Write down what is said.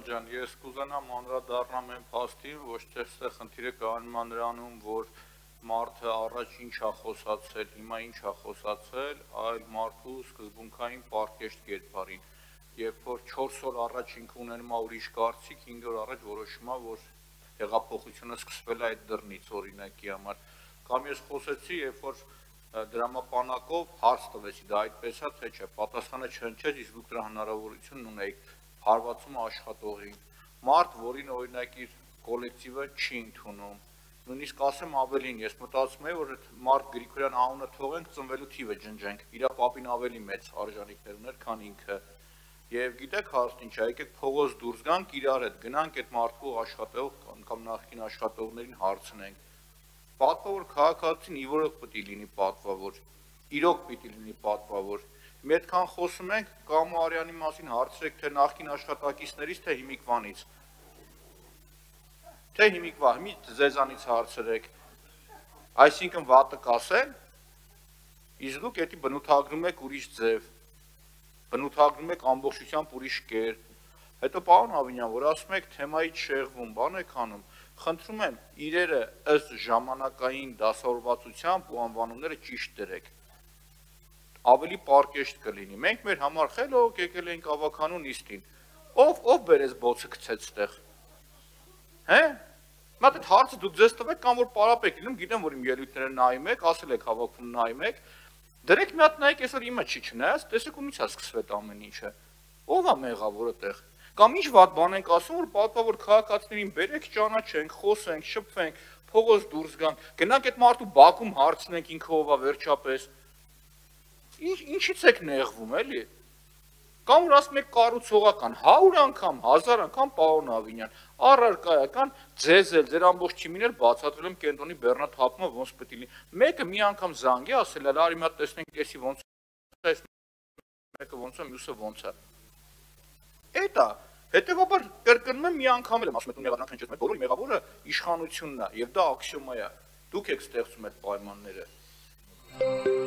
ջան, ես կուզենամ անդրադառնամ այն փաստին, ոչ թե այստեղ խնդիրը կայանում է նրանում, որ մարդը առաջ ինչ է խոսացել, հիմա ինչ է խոսացել, այլ մարդու սկզբունքային պարկեշտ կերպարին։ Երբ որ 4 օր առաջ ինքը ունենում է ուրիշ կարծիք, 5 օր առաջ որոշում է, որ հեղափոխությունը սկսվել է այդ դռնից օրինակի համար։ Կամ ես խոսեցի, երբ որ դրամապանակով հարց տվեցի, դա այդպես է, թե չէ, պատասխանը չհնչեց, իսկ դուք դրա հնարավորությունն ունեիք հարվածում աշխատողին։ Մարդ, որին օրինակ իր կոլեկտիվը չի ընդունում, նույնիսկ ասեմ ավելին, ես մտածում եմ, որ այդ Մարդ Գրիգորյան անունը թողենք, ծնվելու թիվը ջնջենք, իր պապին ավելի մեծ արժանիքներ ուներ, քան ինքը։ Եվ գիտեք հարցն ինչ է, եկեք փողոց դուրս գանք, իրար հետ գնանք այդ մարդու աշխատող կամ նախկին աշխատողներին հարցնենք։ Պատվավոր քաղաքացին ի որով պետք է լինի պատվավոր, իրոք պիտի լինի պատվավոր։ Մի այդքան խոսում ենք Կամո Արյանի մասին հարցրեք, թե նախկին աշխատակիցներից, թե հիմիկվանից։ Թե հիմիկվա, մի ձեզանից հարցրեք։ Այսինքն վատը կասեն, իսկ դուք էդի բնութագրում եք ուրիշ ձև, բնութագրում եք ամբողջությամբ ուրիշ կերպ։ Հետո պարոն Ավինյան, որ ասում եք թեմայից շեղվում, բան եք անում, խնդրում եմ իրերը ըստ ժամանակային դասավորվածությամբ ու անվանումները ճիշտ դրեք։ Ավելի պարկեշտ կլինի։ Մենք մեր համար խելոք եկել ենք ավականու նիստին։ Ով բերեց բոցը գցեց ստեղ։ Հե՞։ Մատ այդ հարցը դուք ձեզ տվեք կամ որ պարապեք լինում, գիտեմ որ իմ ելույթները նայում եք, ասել եք հավաքում նայում եք։ Դրեք մի հատ նայեք, այսօր իմը չի չնայած, տեսեք ումից է սկսվել ամեն ինչը։ Ո՞վ է մեղավորը տեղ։ Կամ ինչ վատ բան ենք ասում, որ պատվավոր քաղաքացիներին բերեք, ճանաչենք, խոսենք, շփվենք, փողոց դուրս գանք, գնանք այդ մարդու բակում հարցնենք ինքը ով է վերջապես։ Ինչից եք նեղվում, էլի։ Կամ որ ասում եք կառուցողական 100 անգամ, 1000 անգամ պարոն Ավինյան, առարկայական ձեզել, ձեր ամբողջ թիմին էլ բացատրել եմ կենտրոնի բեռնաթափումը ոնց պետք է լինի։ Մեկը մի անգամ զանգի ասել է, արի մի հատ տեսնենք էսի ոնց է, մեկը ոնց է, մյուսը ոնց է։ Էդ է, հետևաբար կրկնում եմ մի անգամ էլ եմ ասում, դու մեղադրանք չես, մեր բոլորի մեղավորը իշխանությունն է, եւ դա աքսիոմա է։ Դուք եք ստեղծում այդ պայմանները։